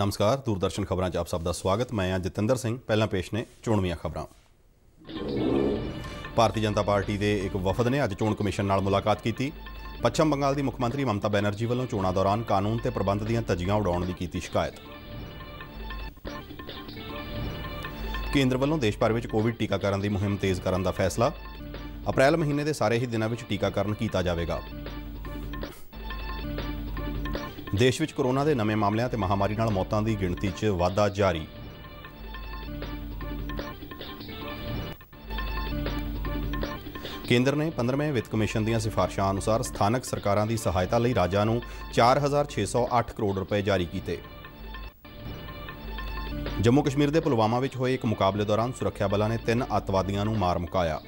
नमस्कार, दूरदर्शन खबरां 'च आप सब दा स्वागत। मैं हाँ जतिंदर सिंह। पहला पेश ने चोणवीआं खबरां। भारतीय जनता पार्टी के एक वफद ने अज चोण कमिशन नाल मुलाकात की। पश्चिम बंगाल की मुख मंत्री ममता बैनर्जी वालों चोणां दौरान कानून ते प्रबंध दीआं धज्जियां उड़ाउण दी कीती शिकायत। केंद्र वालों देश भर में कोविड टीकाकरण की मुहिम तेज़ करने का फैसला। अप्रैल महीने के सारे ही दिनों में टीकाकरण किया जाएगा। देश में कोरोना के नवे मामलों ते महामारी नाल मौतों की गिणती च वाधा जारी। केंद्र ने 15वें वित्त कमिशन दी सिफारिशां अनुसार स्थानक सरकारों की सहायता लई राज्यां नूं 4,608 करोड़ रुपए जारी किए। जम्मू कश्मीर के पुलवामा में होए एक मुकाबले दौरान सुरक्षा बलों ने 3 अतवादियों नूं मार मुकाया।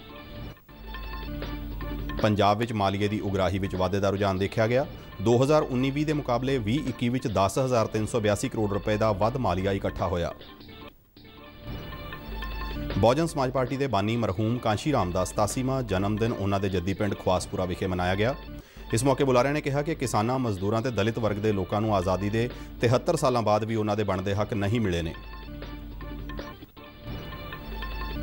पंजाब में मालीए की उगराही में वाधे का रुझान देखा गया। 2019-20 के मुकाबले 2021 में 10,382 करोड़ रुपए का वध मालीआ इकट्ठा होया। बहुजन समाज पार्टी के बानी मरहूम कांशी राम का 87वां जन्मदिन उन्होंने जद्दी पिंड खवासपुरा विखे मनाया गया। इस मौके बुलारिया ने कहा कि किसानों, मजदूरों ते दलित वर्ग के लोगों को आज़ादी के 73 सालों बाद भी उन्होंने बनते हक नहीं मिले ने।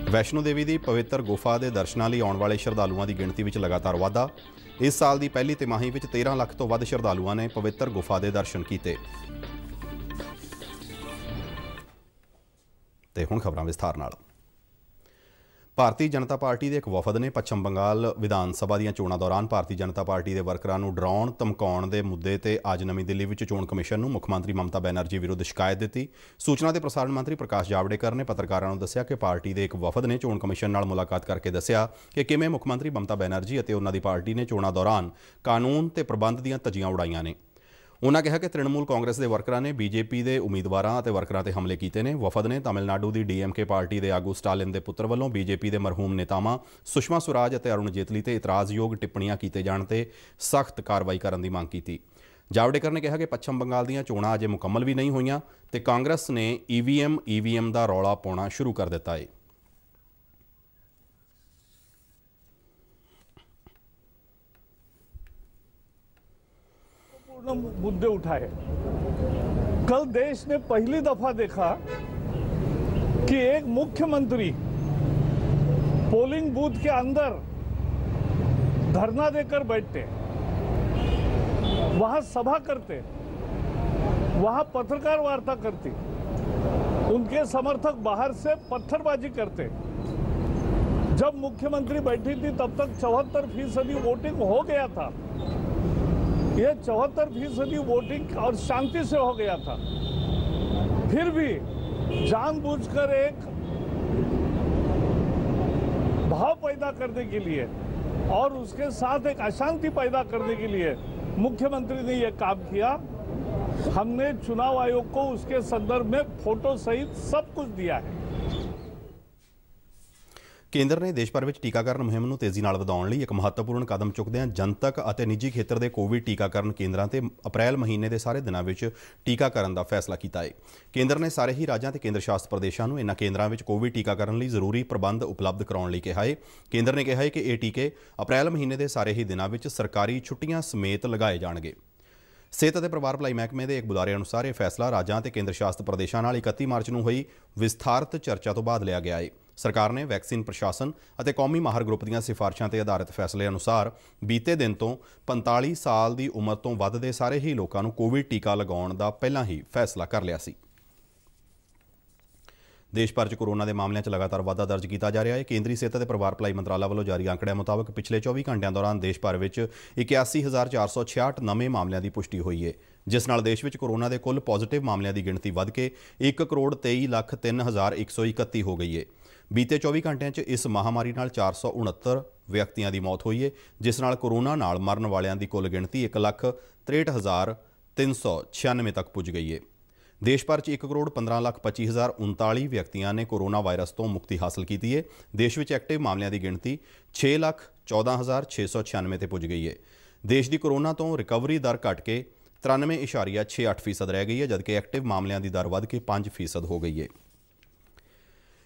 वैष्णो देवी की पवित्र गुफा के दर्शनों लिए आने वाले श्रद्धालुओं की गिणती में लगातार वाधा। इस साल की पहली तिमाही में 13 लाख तो वध श्रद्धालुओं ने पवित्र गुफा के दर्शन किए। हुण खबरां विस्तार नाल। भारतीय जनता पार्टी के एक वफद ने पश्चिम बंगाल विधान सभा दी चोणां दौरान भारतीय जनता पार्टी के वर्करां नूं डराउण धमकाउण के मुद्दे ते अज नवी दिल्ली में चोण कमिशन नूं मुख मंत्री ममता बैनर्जी विरुद्ध शिकायत दी। सूचना ते प्रसारण मंत्री प्रकाश जावड़ेकर ने पत्रकारों को दस्सिया कि पार्टी के एक वफद ने चोण कमिशन नाल मुलाकात करके दस्सिया कि किवें मुख मंत्री ममता बैनर्जी और उन्हां दी पार्टी ने चोणां दौरान कानून ते प्रबंध दीआं धज्जियां उड़ाईआं ने। उन्होंने कहा कि तृणमूल कांग्रेस के वर्करां ने बीजेपी के उम्मीदवारों और वर्करां ते हमले किए हैं। वफद ने तमिलनाडु की डीएमके पार्टी के आगू स्टालिन के पुत्र वालों बीजेपी के मरहूम नेतावां सुषमा स्वराज और अरुण जेतली ते इतराज़योग टिप्पणियां किए जाने ते सख्त कार्रवाई करने की मांग की। जावड़ेकर ने कहा कि पश्चिम बंगाल दीआं चोणां अजे मुकम्मल भी नहीं हुईआं ते कांग्रेस ने ईवीएम का रौला पाउणा शुरू कर दिता है। मुद्दे उठाए। कल देश ने पहली दफा देखा कि एक मुख्यमंत्री पोलिंग बूथ के अंदर धरना देकर बैठते, वहां सभा करते, वहां पत्रकार वार्ता करते, उनके समर्थक बाहर से पत्थरबाजी करते। जब मुख्यमंत्री बैठी थी तब तक 74% वोटिंग हो गया था। ये 74% वोटिंग और शांति से हो गया था। फिर भी जानबूझकर एक भाव पैदा करने के लिए और उसके साथ एक अशांति पैदा करने के लिए मुख्यमंत्री ने यह काम किया। हमने चुनाव आयोग को उसके संदर्भ में फोटो सहित सब कुछ दिया है। केंद्र ने देश भर में टीकाकरण मुहिम नूं तेजी नाल वधाउण लई एक महत्वपूर्ण कदम चुकदिआं जनतक ਅਤੇ निजी खेत्र के कोविड टीकाकरण केंद्रां ते अप्रैल महीने के सारे दिनों में टीकाकरण का फैसला किया है। केंद्र ने सारे ही राज्यों ते केंद्र शासित प्रदेशों नूं इन्हां केंद्रां में कोविड टीकाकरण लई जरूरी प्रबंध उपलब्ध कराउण लई कहा है। केंद्र ने कहा है कि ये टीके अप्रैल महीने के सारे ही दिनों में सरकारी छुट्टियां समेत लगाए जाणगे। सेहत और परिवार भलाई महकमे के एक बुलारे अनुसार यह फैसला राज्यों ते केंद्र शासित प्रदेशों नाल 31 मार्च नूं होई विस्तारत चर्चा तो बाद लिया गया है। सरकार ने वैक्सीन प्रशासन और कौमी माहर ग्रुप दी सिफारिशों पर आधारित फैसले अनुसार बीते दिन तो 45 साल की उम्र तो वधदे सारे ही लोगों को कोविड टीका लगाउण दा पहला ही फैसला कर लिया सी। देश भर च कोरोना के मामलों च लगातार वाधा दर्ज किया जा रहा है। केंद्रीय सेहत और परिवार भलाई मंत्रालय वालों जारी आंकड़िਆਂ मुताबक पिछले 24 घंटिया दौरान देश भर में 81,466 नवे मामलों की पुष्टि हुई है, जिस नाल देश में कोरोना के कुल पॉजिटिव मामलों की गिणती वध के 1,23,03,131 हो गई है। बीते 24 घंटिया च इस महामारी नाल 469 व्यक्तियों की मौत हुई है, जिस नाल कोरोना नाल मरण वालियां की कुल गिणती 1,63,396 तक पुज गई है। देश भर 1,15,25,039 व्यक्तियों ने कोरोना वायरस तो मुक्ति हासिल की है। देश में एक्टिव मामलों की गिणती 6,14,696 ते पुज गई है। देश की कोरोना तो रिकवरी दर घट के 93.68% रह गई है, जबकि एक्टिव मामलों की दर वध के 5% हो गई है।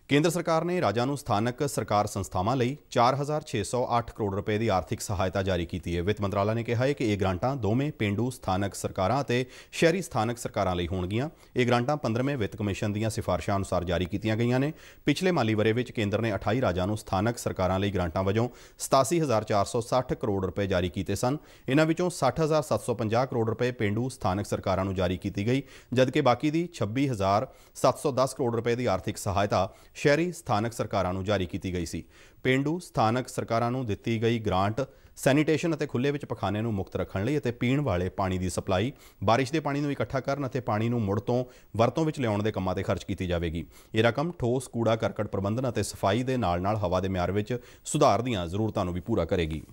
ਕੇਂਦਰ ਸਰਕਾਰ ਨੇ ਰਾਜਾਂ ਨੂੰ ਸਥਾਨਕ ਸਰਕਾਰ ਸੰਸਥਾਵਾਂ ਲਈ 4,608 ਕਰੋੜ ਰੁਪਏ ਦੀ ਆਰਥਿਕ ਸਹਾਇਤਾ ਜਾਰੀ ਕੀਤੀ ਹੈ। ਵਿੱਤ ਮੰਤਰਾਲਾ ਨੇ ਕਿਹਾ ਹੈ ਕਿ ਇਹ ਗ੍ਰਾਂਟਾਂ ਦੋਵੇਂ ਪੇਂਡੂ ਸਥਾਨਕ ਸਰਕਾਰਾਂ ਅਤੇ ਸ਼ਹਿਰੀ ਸਥਾਨਕ ਸਰਕਾਰਾਂ ਲਈ ਹੋਣਗੀਆਂ। ਇਹ ਗ੍ਰਾਂਟਾਂ 15ਵੇਂ ਵਿੱਤ ਕਮਿਸ਼ਨ ਦੀਆਂ ਸਿਫਾਰਿਸ਼ਾਂ ਅਨੁਸਾਰ ਜਾਰੀ ਕੀਤੀਆਂ ਗਈਆਂ ਨੇ। ਪਿਛਲੇ ਮਾਲੀ ਵਰ੍ਹੇ ਵਿੱਚ ਕੇਂਦਰ ਨੇ 28 ਰਾਜਾਂ ਨੂੰ ਸਥਾਨਕ ਸਰਕਾਰਾਂ ਲਈ ਗ੍ਰਾਂਟਾਂ ਵਜੋਂ 87,460 ਕਰੋੜ ਰੁਪਏ ਜਾਰੀ ਕੀਤੇ ਸਨ। ਇਹਨਾਂ ਵਿੱਚੋਂ 60,750 ਕਰੋੜ ਰੁਪਏ ਪੇਂਡੂ ਸਥਾਨਕ ਸਰਕਾਰਾਂ ਨੂੰ ਜਾਰੀ ਕੀਤੀ ਗਈ, ਜਦਕਿ ਬਾਕੀ ਦੀ 26,710 ਕਰੋੜ ਰੁਪਏ ਦੀ ਆਰਥਿਕ ਸਹਾਇਤਾ ਸ਼ਹਿਰੀ ਸਥਾਨਕ ਸਰਕਾਰਾਂ ਨੂੰ ਜਾਰੀ ਕੀਤੀ ਗਈ ਸੀ। ਪੇਂਡੂ ਸਥਾਨਕ ਸਰਕਾਰਾਂ ਨੂੰ ਦਿੱਤੀ ਗਈ ਗ੍ਰਾਂਟ ਸੈਨੀਟੇਸ਼ਨ ਅਤੇ ਖੁੱਲ੍ਹੇ ਵਿੱਚ ਪਖਾਨੇ ਨੂੰ ਮੁਕਤ ਰੱਖਣ ਲਈ ਅਤੇ ਪੀਣ ਵਾਲੇ ਪਾਣੀ ਦੀ ਸਪਲਾਈ, ਬਾਰਿਸ਼ ਦੇ ਪਾਣੀ ਨੂੰ ਇਕੱਠਾ ਕਰਨ ਅਤੇ ਪਾਣੀ ਨੂੰ ਮੁੜ ਤੋਂ ਵਰਤੋਂ ਵਿੱਚ ਲਿਆਉਣ ਦੇ ਕੰਮਾਂ ਤੇ ਖਰਚ ਕੀਤੀ ਜਾਵੇਗੀ। ਇਹ ਰਕਮ ਠੋਸ ਕੂੜਾ ਕਰਕਟ ਪ੍ਰਬੰਧਨ ਅਤੇ ਸਫਾਈ ਦੇ ਨਾਲ-ਨਾਲ ਹਵਾ ਦੇ ਮਿਆਰ ਵਿੱਚ ਸੁਧਾਰ ਦੀਆਂ ਜ਼ਰੂਰਤਾਂ ਨੂੰ ਵੀ ਪੂਰਾ ਕਰੇਗੀ।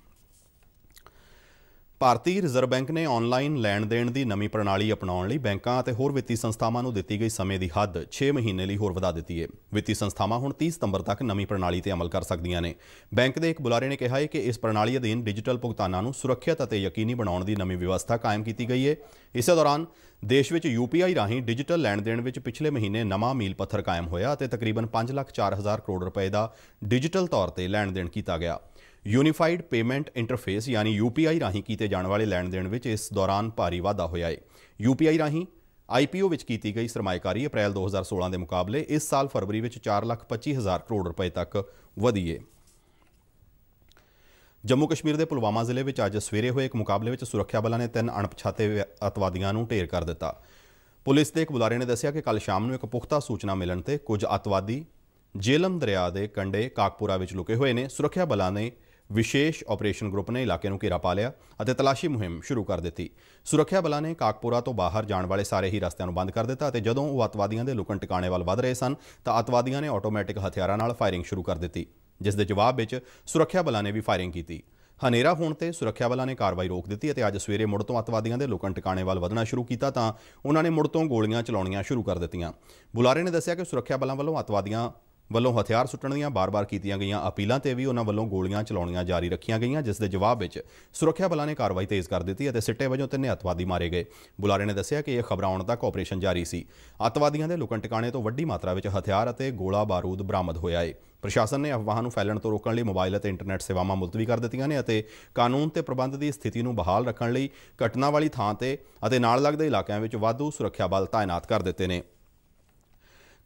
ਭਾਰਤੀ ਰਿਜ਼ਰਵ ਬੈਂਕ ਨੇ ਆਨਲਾਈਨ ਲੈਣ ਦੇਣ ਦੀ ਨਵੀਂ ਪ੍ਰਣਾਲੀ ਅਪਣਾਉਣ ਲਈ ਬੈਂਕਾਂ ਅਤੇ ਹੋਰ ਵਿੱਤੀ ਸੰਸਥਾਵਾਂ ਨੂੰ ਦਿੱਤੀ ਗਈ ਸਮੇਂ ਦੀ ਹੱਦ 6 ਮਹੀਨੇ ਲਈ ਹੋਰ ਵਧਾ ਦਿੱਤੀ ਹੈ। ਵਿੱਤੀ ਸੰਸਥਾਵਾਂ ਹੁਣ 30 ਸਤੰਬਰ ਤੱਕ ਨਵੀਂ ਪ੍ਰਣਾਲੀ ਤੇ ਅਮਲ ਕਰ ਸਕਦੀਆਂ ਨੇ। ਬੈਂਕ ਦੇ ਇੱਕ ਬੁਲਾਰੇ ਨੇ ਕਿਹਾ ਹੈ ਕਿ ਇਸ ਪ੍ਰਣਾਲੀ ਅਧੀਨ ਡਿਜੀਟਲ ਭੁਗਤਾਨਾਂ ਨੂੰ ਸੁਰੱਖਿਅਤ ਅਤੇ ਯਕੀਨੀ ਬਣਾਉਣ ਦੀ ਨਵੀਂ ਵਿਵਸਥਾ ਕਾਇਮ ਕੀਤੀ ਗਈ ਹੈ। ਇਸੇ ਦੌਰਾਨ ਦੇਸ਼ ਵਿੱਚ UPI ਰਾਹੀਂ ਡਿਜੀਟਲ ਲੈਣ ਦੇਣ ਵਿੱਚ ਪਿਛਲੇ ਮਹੀਨੇ ਨਵਾਂ ਮੀਲ ਪੱਥਰ ਕਾਇਮ ਹੋਇਆ ਅਤੇ ਤਕਰੀਬਨ 5,04,000 ਕਰੋੜ ਰੁਪਏ ਦਾ ਡਿਜੀਟਲ ਤੌਰ ਤੇ ਲੈਣ ਦੇਣ ਕੀਤਾ ਗਿਆ। ਯੂਨੀਫਾਈਡ ਪੇਮੈਂਟ ਇੰਟਰਫੇਸ ਯਾਨੀ UPI ਰਾਹੀਂ ਕੀਤੇ ਜਾਣ ਵਾਲੇ ਲੈਣ ਦੇਣ ਵਿੱਚ ਇਸ ਦੌਰਾਨ ਭਾਰੀ ਵਾਧਾ ਹੋਇਆ ਹੈ। UPI ਰਾਹੀਂ IPO ਵਿੱਚ ਕੀਤੀ ਗਈ ਸਰਮਾਏਕਾਰੀ ਅਪ੍ਰੈਲ 2016 ਦੇ ਮੁਕਾਬਲੇ ਇਸ ਸਾਲ ਫਰਵਰੀ ਵਿੱਚ 4,25,000 ਕਰੋੜ ਰੁਪਏ ਤੱਕ ਵਧੀ ਹੈ। ਜੰਮੂ ਕਸ਼ਮੀਰ ਦੇ ਪੁਲਵਾਮਾ ਜ਼ਿਲ੍ਹੇ ਵਿੱਚ ਅੱਜ ਸਵੇਰੇ ਹੋਏ ਇੱਕ ਮੁਕਾਬਲੇ ਵਿੱਚ ਸੁਰੱਖਿਆ ਬਲਾਂ ਨੇ 3 ਅਣਪਛਾਤੇ ਅੱਤਵਾਦੀਆਂ ਨੂੰ ਢੇਰ ਕਰ ਦਿੱਤਾ। ਪੁਲਿਸ ਦੇ ਇੱਕ ਬੁਲਾਰੇ ਨੇ ਦੱਸਿਆ ਕਿ ਕੱਲ੍ਹ ਸ਼ਾਮ ਨੂੰ ਇੱਕ ਪੁਖਤਾ ਸੂਚਨਾ ਮਿਲਣ ਤੇ ਕੁਝ ਅੱਤਵਾਦੀ ਜੇਲਮ ਦਰਿਆ ਦੇ ਕੰਢੇ ਕਾਕਪੁਰਾ ਵਿੱਚ ਲੁਕੇ ਹੋਏ ਨੇ। ਸੁਰੱਖਿਆ ਬਲਾਂ ਨੇ ਵਿਸ਼ੇਸ਼ ਆਪਰੇਸ਼ਨ ਗਰੁੱਪ ਨੇ ਇਲਾਕੇ ਨੂੰ ਘੇਰਾ ਪਾ ਲਿਆ ਅਤੇ ਤਲਾਸ਼ੀ ਮੁਹਿੰਮ ਸ਼ੁਰੂ ਕਰ ਦਿੱਤੀ। ਸੁਰੱਖਿਆ ਬਲਾਂ ਨੇ ਕਾਕਪੁਰਾ ਤੋਂ ਬਾਹਰ ਜਾਣ ਵਾਲੇ ਸਾਰੇ ਹੀ ਰਸਤਿਆਂ ਨੂੰ ਬੰਦ ਕਰ ਦਿੱਤਾ ਅਤੇ ਜਦੋਂ ਉਹ ਅੱਤਵਾਦੀਆਂ ਦੇ ਲੁਕਣ ਟਿਕਾਣੇ ਵੱਲ ਵਧ ਰਹੇ ਸਨ ਤਾਂ ਅੱਤਵਾਦੀਆਂ ਨੇ ਆਟੋਮੈਟਿਕ ਹਥਿਆਰਾਂ ਨਾਲ ਫਾਇਰਿੰਗ ਸ਼ੁਰੂ ਕਰ ਦਿੱਤੀ, ਜਿਸ ਦੇ ਜਵਾਬ ਵਿੱਚ ਸੁਰੱਖਿਆ ਬਲਾਂ ਨੇ ਵੀ ਫਾਇਰਿੰਗ ਕੀਤੀ। ਹਨੇਰਾ ਹੋਣ ਤੇ ਸੁਰੱਖਿਆ ਬਲਾਂ ਨੇ ਕਾਰਵਾਈ ਰੋਕ ਦਿੱਤੀ ਅਤੇ ਅੱਜ ਸਵੇਰੇ ਮੁੜ ਤੋਂ ਅੱਤਵਾਦੀਆਂ ਦੇ ਲੁਕਣ ਟਿਕਾਣੇ ਵੱਲ ਵਧਣਾ ਸ਼ੁਰੂ ਕੀਤਾ ਤਾਂ ਉਹਨਾਂ ਨੇ ਮੁੜ ਤੋਂ ਗੋਲੀਆਂ ਚਲਾਉਣੀਆਂ ਸ਼ੁਰੂ ਕਰ ਦਿੱਤੀਆਂ। ਬੁਲਾਰੇ ਨੇ ਦੱਸਿਆ ਕਿ ਸੁਰੱਖਿਆ ਬਲਾਂ ਵੱਲੋਂ ਅੱਤਵਾਦੀਆਂ ਵੱਲੋਂ ਹਥਿਆਰ ਸੁੱਟਣ ਦੀਆਂ ਬਾਰ-ਬਾਰ ਕੀਤੀਆਂ ਗਈਆਂ ਅਪੀਲਾਂ ਤੇ ਵੀ ਉਹਨਾਂ ਵੱਲੋਂ ਗੋਲੀਆਂ ਚਲਾਉਣੀਆਂ ਜਾਰੀ ਰੱਖੀਆਂ ਗਈਆਂ, ਜਿਸ ਦੇ ਜਵਾਬ ਵਿੱਚ ਸੁਰੱਖਿਆ ਬਲਾਂ ਨੇ ਕਾਰਵਾਈ ਤੇਜ਼ ਕਰ ਦਿੱਤੀ ਅਤੇ ਸਿੱਟੇ ਵਜੋਂ 3 ਅੱਤਵਾਦੀ ਮਾਰੇ ਗਏ। ਬੁਲਾਰੇ ਨੇ ਦੱਸਿਆ ਕਿ ਇਹ ਖਬਰਾਂ ਆਉਣ ਤੱਕ ਆਪਰੇਸ਼ਨ ਜਾਰੀ ਸੀ। ਅੱਤਵਾਦੀਆਂ ਦੇ ਲੁਕਣ ਟਿਕਾਣੇ ਤੋਂ ਵੱਡੀ ਮਾਤਰਾ ਵਿੱਚ ਹਥਿਆਰ ਅਤੇ ਗੋਲਾ ਬਾਰੂਦ ਬਰਾਮਦ ਹੋਇਆ ਹੈ। ਪ੍ਰਸ਼ਾਸਨ ਨੇ ਅਫਵਾਹਾਂ ਨੂੰ ਫੈਲਣ ਤੋਂ ਰੋਕਣ ਲਈ ਮੋਬਾਈਲ ਅਤੇ ਇੰਟਰਨੈਟ ਸੇਵਾਵਾਂ ਮੁਲਤਵੀ ਕਰ ਦਿੱਤੀਆਂ ਨੇ ਅਤੇ ਕਾਨੂੰਨ ਤੇ ਪ੍ਰਬੰਧ ਦੀ ਸਥਿਤੀ ਨੂੰ ਬਹਾਲ ਰੱਖਣ ਲਈ ਘਟਨਾ ਵਾਲੀ ਥਾਂ ਤੇ ਅਤੇ ਨਾਲ ਲੱਗਦੇ ਇਲਾਕਿਆਂ ਵਿੱਚ ਵਾਧੂ ਸੁਰੱਖਿਆ ਬਲ ਤਾਇਨਾਤ ਕਰ ਦਿੱਤੇ ਨੇ।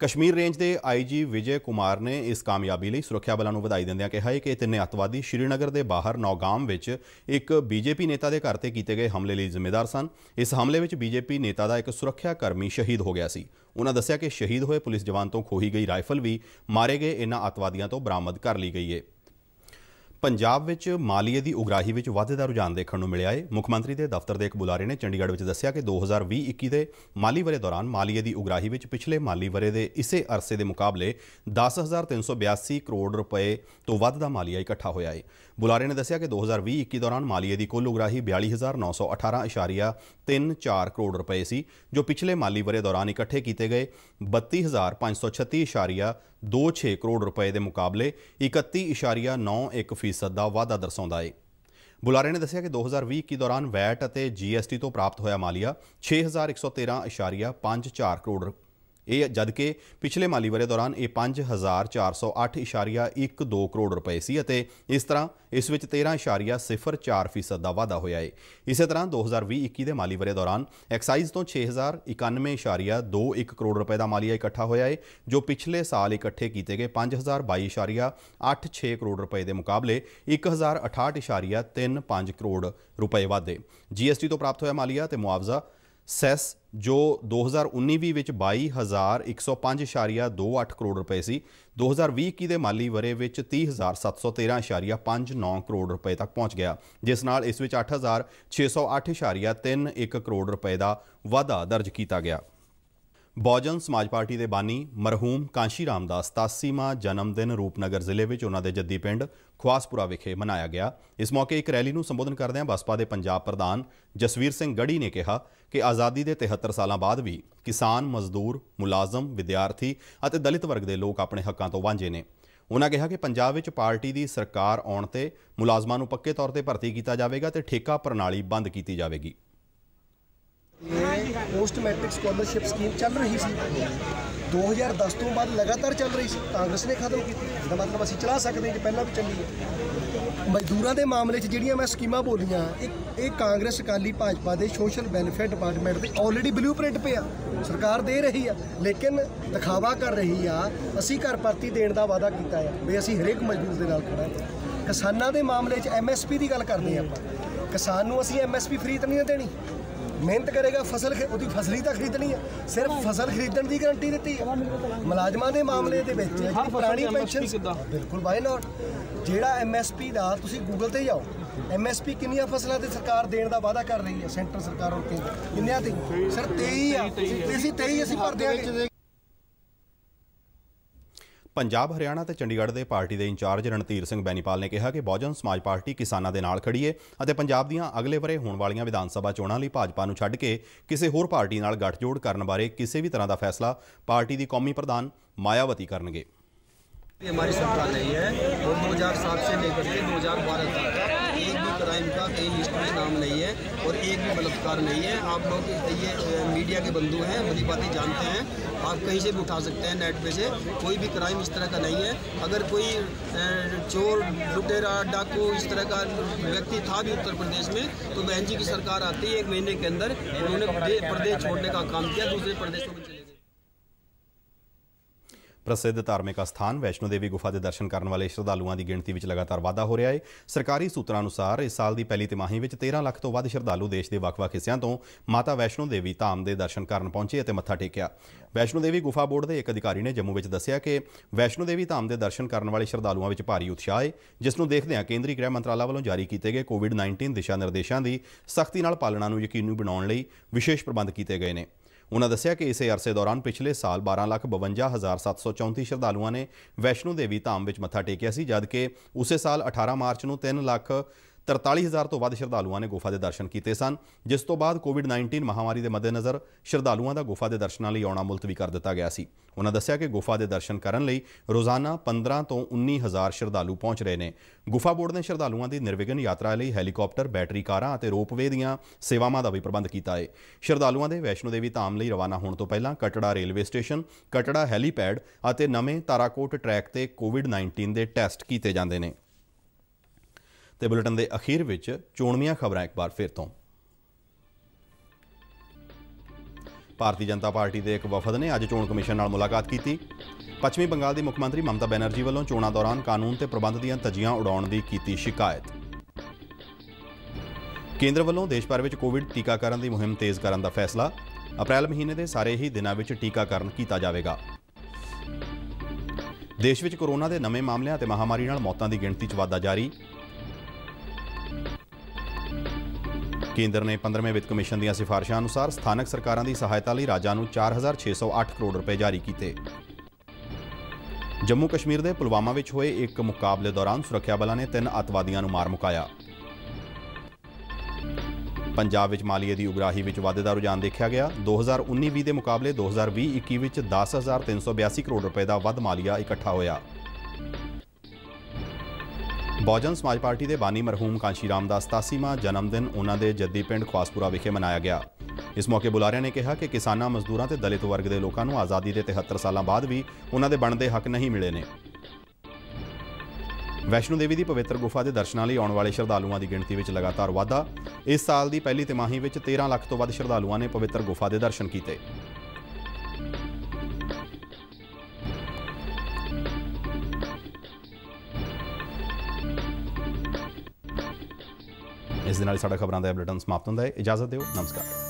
ਕਸ਼ਮੀਰ ਰੇਂਜ ਦੇ IG ਵਿਜੇ ਕੁਮਾਰ ਨੇ ਇਸ ਕਾਮਯਾਬੀ ਲਈ ਸੁਰੱਖਿਆ ਬਲਾਂ ਨੂੰ ਵਧਾਈ ਦਿੰਦਿਆਂ ਕਿਹਾ ਹੈ ਕਿ 3 ਅੱਤਵਾਦੀ ਸ਼੍ਰੀਨਗਰ ਦੇ ਬਾਹਰ ਨੌਗਾਮ ਵਿੱਚ ਇੱਕ BJP ਨੇਤਾ ਦੇ ਘਰ ਤੇ ਕੀਤੇ ਗਏ ਹਮਲੇ ਲਈ ਜ਼ਿੰਮੇਦਾਰ ਸਨ। ਇਸ ਹਮਲੇ ਵਿੱਚ BJP ਨੇਤਾ ਦਾ ਇੱਕ ਸੁਰੱਖਿਆ ਕਰਮੀ ਸ਼ਹੀਦ ਹੋ ਗਿਆ ਸੀ। ਉਹਨਾਂ ਦੱਸਿਆ ਕਿ ਸ਼ਹੀਦ ਹੋਏ ਪੁਲਿਸ ਜਵਾਨ ਤੋਂ ਖੋਹੀ ਗਈ ਰਾਈਫਲ ਵੀ ਮਾਰੇ ਗਏ ਇਹਨਾਂ ਅੱਤਵਾਦੀਆਂ ਤੋਂ ਬਰਾਮਦ ਕਰ ਲਈ ਗਈ ਹੈ। ਪੰਜਾਬ ਵਿੱਚ ਮਾਲੀਏ ਦੀ ਉਗਰਾਹੀ ਵਿੱਚ ਵਾਧੇ ਦਾ ਰੁਝਾਨ ਦੇਖਣ ਨੂੰ ਮਿਲਿਆ ਹੈ। ਮੁੱਖ ਮੰਤਰੀ ਦੇ ਦਫ਼ਤਰ ਦੇ ਇੱਕ ਬੁਲਾਰੇ ਨੇ ਚੰਡੀਗੜ੍ਹ ਵਿੱਚ ਦੱਸਿਆ ਕਿ 2020-21 ਦੇ ਮਾਲੀ ਵਰ੍ਹੇ ਦੌਰਾਨ ਮਾਲੀਏ ਦੀ ਉਗਰਾਹੀ ਵਿੱਚ ਪਿਛਲੇ ਮਾਲੀ ਵਰ੍ਹੇ ਦੇ ਇਸੇ ਅਰਸੇ ਦੇ ਮੁਕਾਬਲੇ 10,382 ਕਰੋੜ ਰੁਪਏ ਤੋਂ ਵੱਧ ਦਾ ਮਾਲੀਆ ਇਕੱਠਾ ਹੋਇਆ ਹੈ। ਬੁਲਾਰੇ ਨੇ ਦੱਸਿਆ ਕਿ 2020-21 ਦੌਰਾਨ ਮਾਲੀਏ ਦੀ ਕੁੱਲ ਉਗਰਾਹੀ 42,918.34 ਕਰੋੜ ਰੁਪਏ ਸੀ, ਜੋ ਪਿਛਲੇ ਮਾਲੀ ਵਰ੍ਹੇ ਦੌਰਾਨ ਇਕੱਠੇ ਕੀਤੇ ਗਏ 32,536.26 ਕਰੋੜ ਰੁਪਏ ਦੇ ਮੁਕਾਬਲੇ 31.91% ਦਾ ਵਾਧਾ ਦਰਸਾਉਂਦਾ ਹੈ। ਬੁਲਾਰੇ ਨੇ ਦੱਸਿਆ ਕਿ 2020-21 ਦੌਰਾਨ ਵੈਟ ਅਤੇ GST ਤੋਂ ਪ੍ਰਾਪਤ ਹੋਇਆ ਮਾਲੀਆ 6,113.54 ਕਰੋੜ ਇਹ ਜਦਕਿ ਪਿਛਲੇ ਮਾਲੀ ਵਰ੍ਹੇ ਦੌਰਾਨ ਇਹ 5,408.12 ਕਰੋੜ ਰੁਪਏ ਸੀ ਅਤੇ ਇਸ ਤਰ੍ਹਾਂ ਇਸ ਵਿੱਚ 13.04% ਦਾ ਵਾਧਾ ਹੋਇਆ ਹੈ। ਇਸੇ ਤਰ੍ਹਾਂ 2020-21 ਦੇ ਮਾਲੀ ਵਰ੍ਹੇ ਦੌਰਾਨ ਐਕਸਾਈਜ਼ ਤੋਂ 6,091.21 ਕਰੋੜ ਰੁਪਏ ਦਾ ਮਾਲੀਆ ਇਕੱਠਾ ਹੋਇਆ ਹੈ, ਜੋ ਪਿਛਲੇ ਸਾਲ ਇਕੱਠੇ ਕੀਤੇ ਗਏ 5,022.86 ਕਰੋੜ ਰੁਪਏ ਦੇ ਮੁਕਾਬਲੇ 1,068.35 ਕਰੋੜ ਰੁਪਏ ਵਾਧੇ। GST ਤੋਂ ਪ੍ਰਾਪਤ ਹੋਇਆ ਮਾਲੀਆ ਤੇ ਮੁਆਵਜ਼ਾ ਸੈਸ ਜੋ 2019-20 ਵਿੱਚ 22,105.28 ਕਰੋੜ ਰੁਪਏ ਸੀ, 2020-21 ਦੇ ਮਾਲੀ ਵਰ੍ਹੇ ਵਿੱਚ 30,713.59 ਕਰੋੜ ਰੁਪਏ ਤੱਕ ਪਹੁੰਚ ਗਿਆ, ਜਿਸ ਨਾਲ ਇਸ ਵਿੱਚ 8,608.31 ਕਰੋੜ ਰੁਪਏ ਦਾ ਵਾਧਾ ਦਰਜ ਕੀਤਾ ਗਿਆ। ਬਹੁਜਨ ਸਮਾਜ ਪਾਰਟੀ ਦੇ ਬਾਨੀ ਮਰਹੂਮ ਕਾਂਸ਼ੀ ਰਾਮ ਦਾ 87ਵਾਂ ਜਨਮ ਦਿਨ ਰੂਪਨਗਰ ਜ਼ਿਲ੍ਹੇ ਵਿੱਚ ਉਹਨਾਂ ਦੇ ਜੱਦੀ ਪਿੰਡ ਖਵਾਸਪੁਰਾ ਵਿਖੇ ਮਨਾਇਆ ਗਿਆ। ਇਸ ਮੌਕੇ ਇੱਕ ਰੈਲੀ ਨੂੰ ਸੰਬੋਧਨ ਕਰਦਿਆਂ ਬਸਪਾ ਦੇ ਪੰਜਾਬ ਪ੍ਰਧਾਨ ਜਸਵੀਰ ਸਿੰਘ ਗੜੀ ਨੇ ਕਿਹਾ ਕਿ ਆਜ਼ਾਦੀ ਦੇ 73 ਸਾਲਾਂ ਬਾਅਦ ਵੀ ਕਿਸਾਨ, ਮਜ਼ਦੂਰ, ਮੁਲਾਜ਼ਮ, ਵਿਦਿਆਰਥੀ ਅਤੇ ਦਲਿਤ ਵਰਗ ਦੇ ਲੋਕ ਆਪਣੇ ਹੱਕਾਂ ਤੋਂ ਵਾਂਝੇ ਨੇ। ਉਹਨਾਂ ਕਿਹਾ ਕਿ ਪੰਜਾਬ ਵਿੱਚ ਪਾਰਟੀ ਦੀ ਸਰਕਾਰ ਆਉਣ ਤੇ ਮੁਲਾਜ਼ਮਾਂ ਨੂੰ ਪੱਕੇ ਤੌਰ ਤੇ ਭਰਤੀ ਕੀਤਾ ਜਾਵੇਗਾ ਤੇ ਠੇਕਾ ਪ੍ਰਣਾਲੀ ਬੰਦ ਕੀਤੀ ਜਾਵੇਗੀ। पोस्ट मैट्रिक स्कॉलरशिप स्कीम चल रही सी 2010 ਤੋਂ ਬਾਅਦ ਲਗਾਤਾਰ ਚੱਲ ਰਹੀ ਸੀ, ਕਾਂਗਰਸ ਨੇ ਖਤਮ ਕੀਤੀ। ਇਹਦਾ ਮਤਲਬ ਅਸੀਂ ਚਲਾ ਸਕਦੇ ਹਾਂ ਕਿ ਪਹਿਲਾਂ ਵੀ ਚੱਲੀ ਹੈ। ਮਜ਼ਦੂਰਾਂ ਦੇ ਮਾਮਲੇ 'ਚ ਜਿਹੜੀਆਂ ਮੈਂ ਸਕੀਮਾਂ ਬੋਲੀਆਂ, ਇਹ ਕਾਂਗਰਸ, ਅਕਾਲੀ, ਭਾਜਪਾ ਦੇ ਸੋਸ਼ਲ ਵੈਲਫੇਅਰ ਡਿਪਾਰਟਮੈਂਟ ਦੇ ਆਲਰੇਡੀ ਬਲੂਪ੍ਰਿੰਟ ਪਿਆ, ਸਰਕਾਰ ਦੇ ਰਹੀ ਆ, ਲੇਕਿਨ ਦਿਖਾਵਾ ਕਰ ਰਹੀ ਆ। ਅਸੀਂ ਘਰ ਭਰਤੀ ਦੇਣ ਦਾ ਵਾਅਦਾ ਕੀਤਾ ਆ ਵੀ ਅਸੀਂ ਹਰੇਕ ਮਜ਼ਦੂਰ ਦੇ ਨਾਲ ਖੜਾਂਗੇ। ਕਿਸਾਨਾਂ ਦੇ ਮਾਮਲੇ 'ਚ MSP ਦੀ ਗੱਲ ਕਰਦੇ ਆਪਾਂ, ਕਿਸਾਨ ਨੂੰ ਅਸੀਂ MSP ਫਰੀ ਤਾਂ ਨਹੀਂ ਦੇਣੀ। ਮਿਹਨਤ ਕਰੇਗਾ, ਫਸਲ ਉਹਦੀ ਫਸਲੀ ਤਾਂ ਖਰੀਦਣੀ ਹੈ, ਸਿਰਫ ਫਸਲ ਖਰੀਦਣ ਦੀ ਗਰੰਟੀ ਦਿੱਤੀ ਹੈ। ਮੁਲਾਜ਼ਮਾਂ ਦੇ ਮਾਮਲੇ ਦੇ ਵਿੱਚ ਪੁਰਾਣੀ ਪੈਨਸ਼ਨ ਬਿਲਕੁਲ ਬਾਈ ਨਾਟ, ਜਿਹੜਾ MSP ਦਾ ਤੁਸੀਂ ਗੂਗਲ ਤੇ ਜਾਓ, MSP ਕਿੰਨੀਆਂ ਫਸਲਾਂ ਤੇ ਸਰਕਾਰ ਦੇਣ ਦਾ ਵਾਅਦਾ ਕਰ ਰਹੀ ਹੈ, ਸੈਂਟਰ ਸਰਕਾਰ ਔਰ ਕੇਂਦਰ, ਕਿੰਨਿਆਂ ਤੇ? ਸਰ 23 ਆ, ਅਸੀਂ 23 ਅਸੀਂ ਭਰ ਦਿਆਂਗੇ। ਪੰਜਾਬ, ਹਰਿਆਣਾ ਤੇ ਚੰਡੀਗੜ੍ਹ ਦੇ ਪਾਰਟੀ ਦੇ ਇੰਚਾਰਜ ਰਣਧੀਰ ਸਿੰਘ ਬੈਨੀਪਾਲ ਨੇ ਕਿਹਾ ਕਿ ਬਹੁਜਨ ਸਮਾਜ ਪਾਰਟੀ ਕਿਸਾਨਾਂ ਦੇ ਨਾਲ ਖੜੀ ਹੈ ਅਤੇ ਪੰਜਾਬ ਦੀਆਂ ਅਗਲੇ ਵਰੇ ਹੋਣ ਵਾਲੀਆਂ ਵਿਧਾਨ ਸਭਾ ਚੋਣਾਂ ਲਈ ਭਾਜਪਾ ਨੂੰ ਛੱਡ ਕੇ ਕਿਸੇ ਹੋਰ ਪਾਰਟੀ ਨਾਲ ਗੱਠਜੋੜ ਕਰਨ ਬਾਰੇ ਕਿਸੇ ਵੀ ਤਰ੍ਹਾਂ ਦਾ ਫੈਸਲਾ ਪਾਰਟੀ ਦੀ ਕੌਮੀ ਪ੍ਰਧਾਨ ਮਾयावती ਕਰਨਗੇ। हमारी सरकार नहीं है और 2007 से लेकर के 2012 तक एक भी क्राइम का कहीं लिस्ट में नाम नहीं है और एक भी बलात्कार नहीं है। आप लोग ये मीडिया के बंधु हैं, बड़ी बातें जानते हैं, आप कहीं से भी उठा सकते हैं नेट पे से, कोई भी क्राइम इस तरह का नहीं है। अगर कोई चोर, लुटेरा, डाकू इस तरह का व्यक्ति था भी उत्तर प्रदेश में तो बहन जी की सरकार आती है 1 महीने के अंदर उन्होंने प्रदेश छोड़ने का काम किया, दूसरे प्रदेशों में चले गए। ਪ੍ਰਸਿੱਧ ਧਾਰਮਿਕ ਅਸਥਾਨ ਵੈਸ਼ਨੋ ਦੇਵੀ ਗੁਫਾ ਦੇ ਦਰਸ਼ਨ ਕਰਨ ਵਾਲੇ ਸ਼ਰਧਾਲੂਆਂ ਦੀ ਗਿਣਤੀ ਵਿੱਚ ਲਗਾਤਾਰ ਵਾਧਾ ਹੋ ਰਿਹਾ ਹੈ। ਸਰਕਾਰੀ ਸੂਤਰਾਂ ਅਨੁਸਾਰ ਇਸ ਸਾਲ ਦੀ ਪਹਿਲੀ ਤਿਮਾਹੀ ਵਿੱਚ 13 ਲੱਖ ਤੋਂ ਵੱਧ ਸ਼ਰਧਾਲੂ ਦੇਸ਼ ਦੇ ਵੱਖ-ਵੱਖ ਹਿੱਸਿਆਂ ਤੋਂ ਮਾਤਾ ਵੈਸ਼ਨੋ ਦੇਵੀ ਧਾਮ ਦੇ ਦਰਸ਼ਨ ਕਰਨ ਪਹੁੰਚੇ ਅਤੇ ਮੱਥਾ ਟੇਕਿਆ। ਵੈਸ਼ਨੋ ਦੇਵੀ ਗੁਫਾ ਬੋਰਡ ਦੇ ਇੱਕ ਅਧਿਕਾਰੀ ਨੇ ਜੰਮੂ ਵਿੱਚ ਦੱਸਿਆ ਕਿ ਵੈਸ਼ਨੋ ਦੇਵੀ ਧਾਮ ਦੇ ਦਰਸ਼ਨ ਕਰਨ ਵਾਲੇ ਸ਼ਰਧਾਲੂਆਂ ਵਿੱਚ ਭਾਰੀ ਉਤਸ਼ਾਹ ਹੈ, ਜਿਸ ਨੂੰ ਦੇਖਦਿਆਂ ਕੇਂਦਰੀ ਗ੍ਰਹਿ ਮੰਤਰਾਲਾ ਵੱਲੋਂ ਜਾਰੀ ਕੀਤੇ ਗਏ ਕੋਵਿਡ-19 ਦਿਸ਼ਾ ਨਿਰਦੇਸ਼ਾਂ ਦੀ ਸਖਤੀ ਨਾਲ ਪਾਲਣਾ ਨੂੰ ਯਕੀਨੀ ਬਣਾਉਣ ਲਈ ਵਿਸ਼ੇਸ਼ ਪ੍ਰਬੰਧ ਕੀਤੇ ਗਏ ਨੇ। उन्होंने दस्सिया कि इसे अरसे दौरान पिछले साल 12,52,734 श्रद्धालुओं ने वैष्णो देवी धाम में मत्था टेकिया सी, जबकि उस साल 18 मार्च को 3,43,000 तो वध श्रद्धालुओं ने गुफा के दर्शन किए सन, जिस तो बाद कोविड-19 महामारी के मद्देनज़र श्रद्धालुओं का गुफा के दर्शनों लिए आना मुलतवी कर दिता गया सी। उन्होंने दस्सिया कि गुफा के दर्शन करने लई रोज़ाना 15 तो 19,000 श्रद्धालु पहुँच रहे हैं। गुफा बोर्ड ने श्रद्धालुओं की निर्विघन यात्रा लिए हैलीकॉप्टर, बैटरी कारां और रोपवे दीआं सेवावां दा भी प्रबंध किया है। श्रद्धालुओं के वैष्णो देवी धाम लिए रवाना होने तो पहला Katra railway station, Katra helipad और नवें ताराकोट ट्रैक ते कोविड-19 के टैसट किए जाते हैं। ਤੇ ਬੁਲੇਟਿਨ ਦੇ ਅਖੀਰ ਵਿੱਚ ਚੋਣਵੀਆਂ ਖਬਰਾਂ ਇੱਕ ਵਾਰ ਫਿਰ ਤੋਂ। ਭਾਰਤੀ ਜਨਤਾ ਪਾਰਟੀ ਦੇ ਇੱਕ ਵਫਦ ਨੇ ਅੱਜ ਚੋਣ ਕਮਿਸ਼ਨ ਨਾਲ ਮੁਲਾਕਾਤ ਕੀਤੀ। ਪੱਛਮੀ ਬੰਗਾਲ ਦੀ ਮੁੱਖ ਮੰਤਰੀ ਮਮਤਾ ਬੈਨਰਜੀ ਵੱਲੋਂ ਚੋਣਾਂ ਦੌਰਾਨ ਕਾਨੂੰਨ ਤੇ ਪ੍ਰਬੰਧ ਦੀਆਂ ਧੱਜੀਆਂ ਉਡਾਉਣ ਦੀ ਕੀਤੀ ਸ਼ਿਕਾਇਤ। ਕੇਂਦਰ ਵੱਲੋਂ ਦੇਸ਼ ਭਰ ਵਿੱਚ ਕੋਵਿਡ ਟੀਕਾਕਰਨ ਦੀ ਮੁਹਿੰਮ ਤੇਜ਼ ਕਰਨ ਦਾ ਫੈਸਲਾ। ਅਪ੍ਰੈਲ ਮਹੀਨੇ ਦੇ ਸਾਰੇ ਹੀ ਦਿਨਾਂ ਵਿੱਚ ਟੀਕਾਕਰਨ ਕੀਤਾ ਜਾਵੇਗਾ। ਦੇਸ਼ ਵਿੱਚ ਕੋਰੋਨਾ ਦੇ ਨਵੇਂ ਮਾਮਲਿਆਂ ਅਤੇ ਮਹਾਮਾਰੀ ਨਾਲ ਮੌਤਾਂ ਦੀ ਗਿਣਤੀ 'ਚ ਵਾਧਾ ਜਾਰੀ। केंद्र ने 15वें वित्त कमिशन ਦੀਆਂ ਸਿਫਾਰਿਸ਼ਾਂ ਅਨੁਸਾਰ ਸਥਾਨਕ ਸਰਕਾਰਾਂ ਦੀ ਸਹਾਇਤਾ ਲਈ ਰਾਜਾਂ ਨੂੰ 4,608 ਕਰੋੜ ਰੁਪਏ ਜਾਰੀ ਕੀਤੇ। ਜੰਮੂ ਕਸ਼ਮੀਰ ਦੇ ਪੁਲਵਾਮਾ ਵਿੱਚ ਹੋਏ ਇੱਕ ਮੁਕਾਬਲੇ ਦੌਰਾਨ ਸੁਰੱਖਿਆ ਬਲਾਂ ਨੇ 3 ਅੱਤਵਾਦੀਆਂ ਨੂੰ ਮਾਰ ਮੁਕਾਇਆ। ਪੰਜਾਬ ਵਿੱਚ ਮਾਲੀਏ ਦੀ ਉਗਰਾਹੀ ਵਿੱਚ ਵਾਧੇ ਦਾ ਰੁਝਾਨ ਦੇਖਿਆ ਗਿਆ। 2019-20 ਦੇ ਮੁਕਾਬਲੇ 2020-21 ਵਿੱਚ 10,382 ਕਰੋੜ ਰੁਪਏ ਦਾ ਵੱਧ ਮਾਲੀਆ ਇਕੱਠਾ ਹੋਇਆ। ਬਹੁਜਨ ਸਮਾਜ ਪਾਰਟੀ ਦੇ ਬਾਨੀ ਮਰਹੂਮ ਕਾਂਸ਼ੀ ਰਾਮ ਦਾ 87ਵਾਂ ਜਨਮ ਦਿਨ ਉਹਨਾਂ ਦੇ ਜੱਦੀ ਪਿੰਡ ਖਵਾਸਪੁਰਾ ਵਿਖੇ ਮਨਾਇਆ ਗਿਆ। ਇਸ ਮੌਕੇ ਬੁਲਾਰਿਆਂ ਨੇ ਕਿਹਾ ਕਿ ਕਿਸਾਨਾਂ, ਮਜ਼ਦੂਰਾਂ ਤੇ ਦਲਿਤ ਵਰਗ ਦੇ ਲੋਕਾਂ ਨੂੰ ਆਜ਼ਾਦੀ ਦੇ 73 ਸਾਲਾਂ ਬਾਅਦ ਵੀ ਉਹਨਾਂ ਦੇ ਬਣਦੇ ਹੱਕ ਨਹੀਂ ਮਿਲੇ ਨੇ। ਵੈਸ਼ਨੋ ਦੇਵੀ ਦੀ ਪਵਿੱਤਰ ਗੁਫਾ ਦੇ ਦਰਸ਼ਨਾਂ ਲਈ ਆਉਣ ਵਾਲੇ ਸ਼ਰਧਾਲੂਆਂ ਦੀ ਗਿਣਤੀ ਵਿੱਚ ਲਗਾਤਾਰ ਵਾਧਾ। ਇਸ ਸਾਲ ਦੀ ਪਹਿਲੀ ਤਿਮਾਹੀ ਵਿੱਚ 13 ਲੱਖ ਤੋਂ ਵੱਧ ਸ਼ਰਧਾਲੂਆਂ ਨੇ ਪਵਿੱਤਰ ਗੁਫਾ ਦੇ ਦਰਸ਼ਨ ਕੀਤੇ। ਇਸ ਦੇ ਨਾਲ ਸਾਡਾ ਖਬਰਾਂ ਦਾ ਬੁਲੇਟਿਨ ਸਮਾਪਤ ਹੁੰਦਾ ਹੈ। ਇਜਾਜ਼ਤ ਦਿਓ, ਨਮਸਕਾਰ।